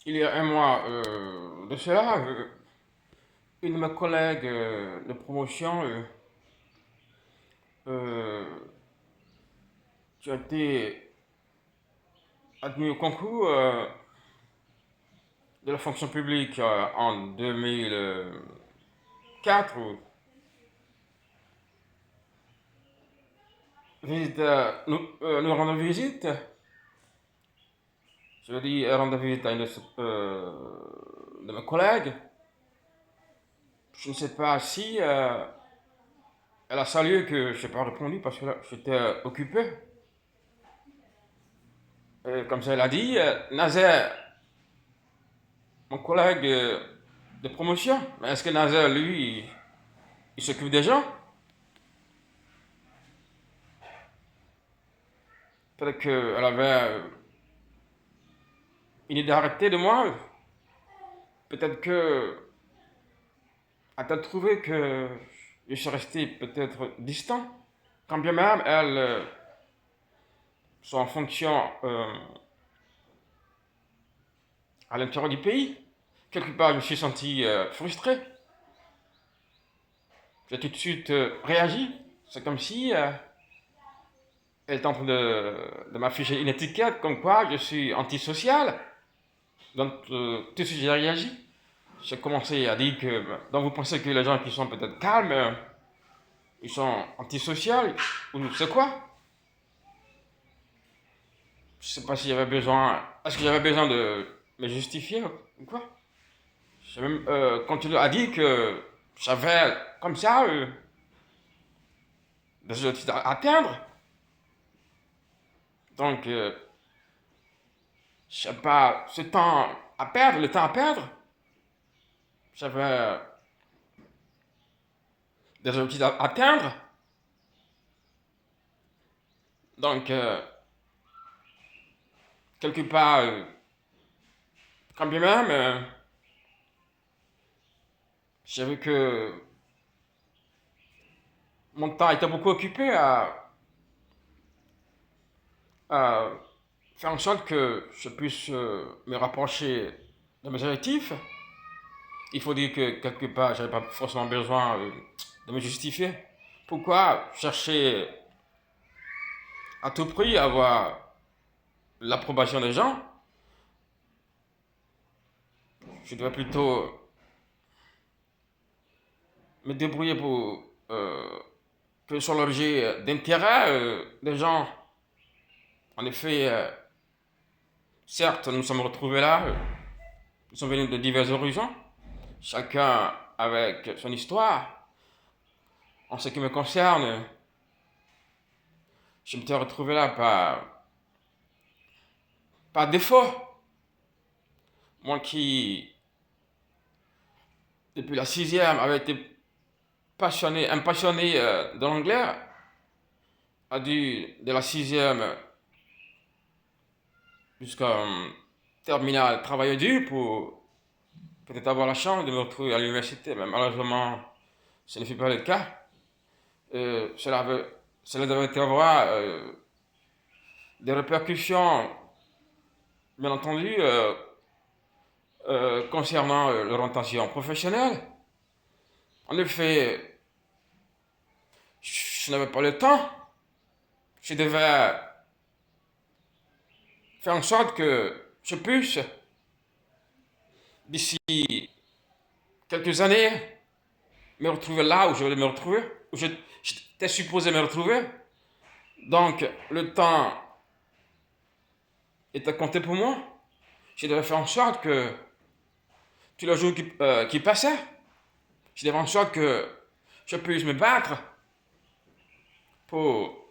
Il y a un mois de cela, une de mes collègues de promotion euh, qui a été admis au concours de la fonction publique en 2004, nous rendons visite. Je veux dire, rendre visite à une de mes collègues. Je ne sais pas si elle a salué que je n'ai pas répondu parce que là, j'étais occupé. Comme ça, elle a dit, Nazer, mon collègue de promotion, mais est-ce que Nazer, lui, il s'occupe des gens? Peut-être qu'elle avait une idée arrêtée de moi. Peut-être que elle a trouvé que je suis resté peut-être distant. Quand bien même elles sont en fonction à l'intérieur du pays. Quelque part, je me suis senti frustré. J'ai tout de suite réagi. C'est comme si elle est en train de m'afficher une étiquette comme quoi je suis antisocial. Donc, tout de suite, j'ai réagi. J'ai commencé à dire que, donc vous pensez que les gens qui sont peut-être calmes, ils sont antisociaux, ou c'est quoi? Je sais pas s'il y avait besoin, est-ce que j'avais besoin de me justifier ou quoi? J'ai même continué à dire que j'avais, comme ça, des objectifs à atteindre. Donc, je sais pas, ce temps à perdre, le temps à perdre, j'avais des objectifs à atteindre. Donc, quelque part, quand bien même, j'ai vu que mon temps était beaucoup occupé à faire en sorte que je puisse me rapprocher de mes objectifs. Il faut dire que quelque part, j'avais pas forcément besoin de me justifier. Pourquoi chercher à tout prix à avoir l'approbation des gens? Je devrais plutôt me débrouiller pour que je sois l'objet d'intérêt des gens. En effet, certes, nous sommes retrouvés là, nous sommes venus de divers horizons, chacun avec son histoire. En ce qui me concerne, je me suis retrouvé là par défaut. Moi qui, depuis la sixième, avait été passionné, un passionné de l'anglais, a dû, de la sixième jusqu'à terminale, travailler dur pour peut-être avoir la chance de me retrouver à l'université. Mais malheureusement, ce ne fut pas le cas. Cela devait avoir des répercussions, bien entendu, concernant l'orientation professionnelle. En effet, je n'avais pas le temps. Je devais faire en sorte que je puisse, d'ici quelques années, me retrouver là où je voulais me retrouver, où j'étais supposé me retrouver. Donc, le temps était compté pour moi. Je devais faire en sorte que tous les jours qui passaient, je devais faire en sorte que je puisse me battre pour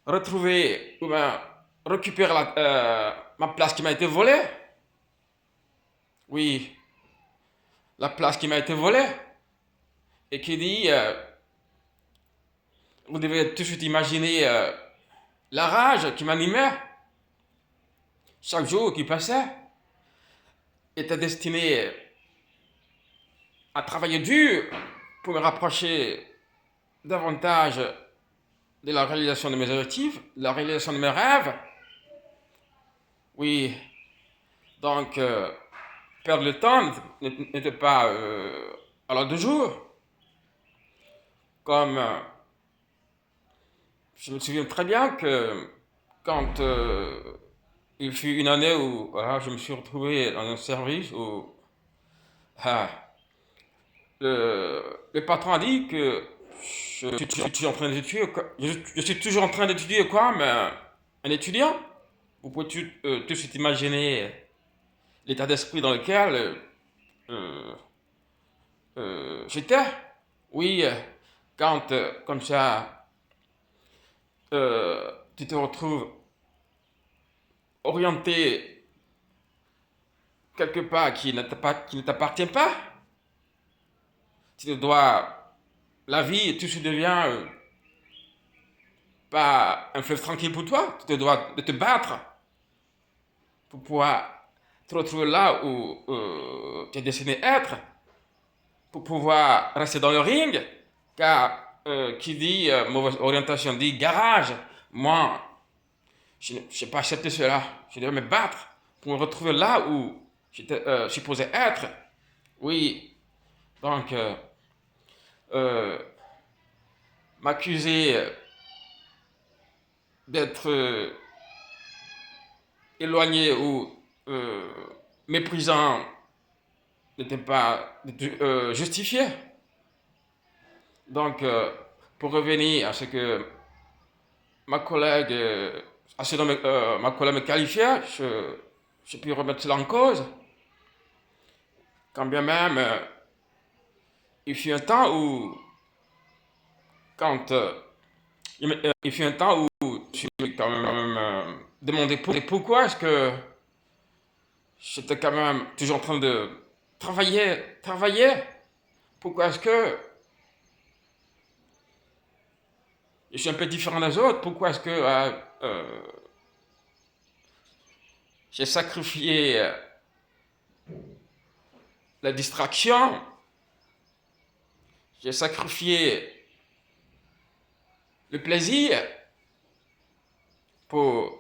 retrouver ou bien récupérer ma place qui m'a été volée. Oui, la place qui m'a été volée. Et qui dit, vous devez tout de suite imaginer la rage qui m'animait. Chaque jour qui passait était destiné à travailler dur pour me rapprocher davantage de la réalisation de mes objectifs, de la réalisation de mes rêves. Oui, donc perdre le temps n'était pas à l'ordre du jour. Comme je me souviens très bien que quand il fut une année où voilà, je me suis retrouvé dans un service où ah, le patron a dit que je suis en train d'étudier, je suis toujours en train d'étudier quoi, mais un étudiant, vous pouvez tout de suite imaginer l'état d'esprit dans lequel euh, j'étais. Oui, quand comme ça, tu te retrouves orienté quelque part qui ne t'appartient pas, tu te dois, la vie, tout se devient pas un fleuve tranquille pour toi, tu te dois de te battre pour pouvoir te retrouver là où tu es destiné être, pour pouvoir rester dans le ring, car qui dit mauvaise orientation dit garage. Moi, je n'ai pas accepté cela. Je devais me battre pour me retrouver là où j'étais supposé être. Oui, donc euh, m'accuser d'être éloigné ou euh, méprisant n'était pas justifié. Donc, pour revenir à ce que ma collègue, à ce dont ma collègue me qualifiait, je puis remettre cela en cause. Quand bien même, il fut un temps où, quand il fut un temps où je suis quand même demandé pourquoi est-ce que j'étais quand même toujours en train de travailler. Pourquoi est-ce que je suis un peu différent des autres? Pourquoi est-ce que j'ai sacrifié la distraction, j'ai sacrifié le plaisir pour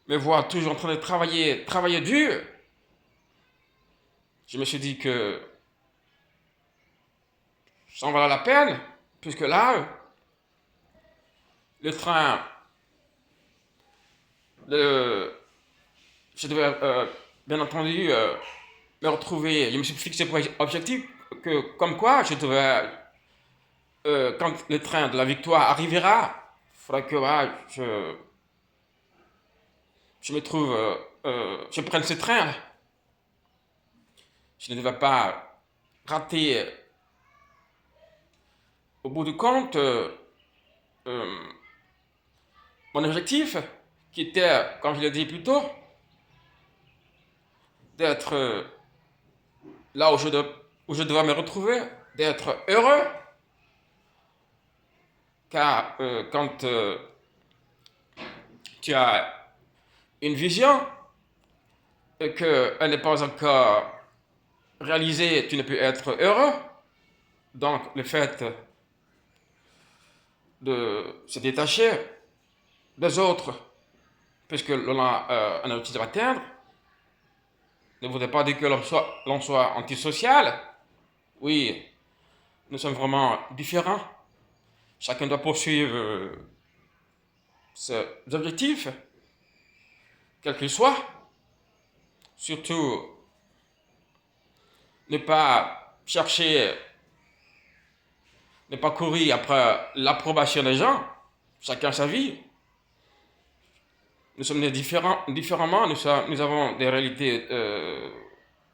me voir toujours en train de travailler dur? Je me suis dit que ça en valait la peine, puisque là, le train, le, je devais bien entendu me retrouver, je me suis fixé pour objectif que, comme quoi, je devais, quand le train de la victoire arrivera, il faudra que voilà, je me trouve, je prenne ce train. Je ne devais pas rater, au bout du compte, euh, mon objectif, qui était, comme je l'ai dit plus tôt, d'être là où je dois me retrouver, d'être heureux, car quand tu as une vision et qu'elle n'est pas encore réalisée, tu ne peux être heureux. Donc le fait de se détacher des autres, puisque l'on a un objectif à atteindre, ne voudrait pas dire que l'on soit antisocial. Oui, nous sommes vraiment différents. Chacun doit poursuivre ses objectifs, quels qu'ils soient. Surtout, ne pas chercher, ne pas courir après l'approbation des gens. Chacun sa vie. Nous sommes différemment, nous avons des réalités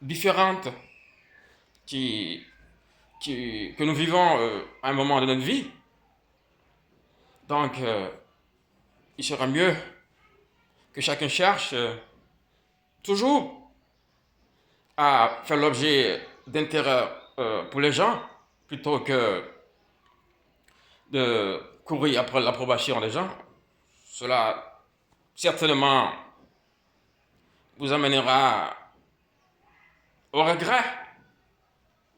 différentes qui, que nous vivons à un moment de notre vie. Donc, il sera mieux que chacun cherche toujours à faire l'objet d'intérêt pour les gens plutôt que de courir après l'approbation des gens. Cela certainement vous amènera au regret.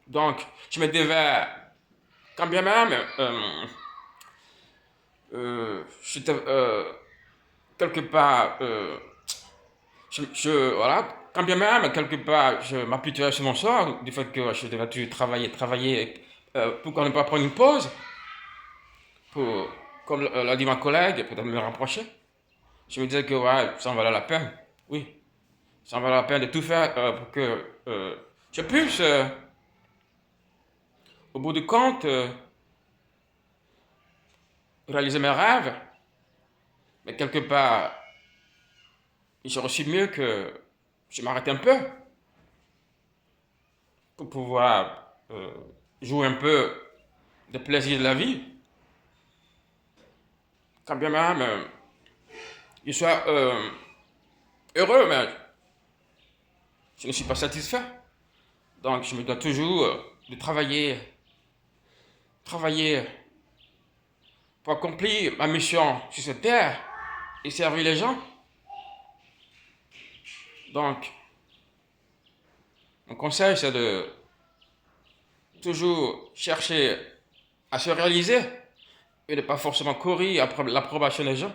Donc, je me devais, quand bien même, j'étais quelque part, voilà, quand bien même, quelque part, je m'apitoie sur mon sort, du fait que je devais toujours travailler, pourquoi ne pas prendre une pause, pour, comme l'a dit ma collègue, peut-être me rapprocher. Je me disais que ouais, ça en valait la peine, oui, ça en valait la peine de tout faire pour que je puisse, au bout du compte, réaliser mes rêves, mais quelque part, il serait aussi mieux que je m'arrête un peu pour pouvoir jouer un peu des plaisirs de la vie. Quand bien même, je sois heureux, mais je ne suis pas satisfait. Donc, je me dois toujours de travailler pour accomplir ma mission sur cette terre et servir les gens. Donc, mon conseil, c'est de toujours chercher à se réaliser et de pas forcément courir après l'approbation des gens.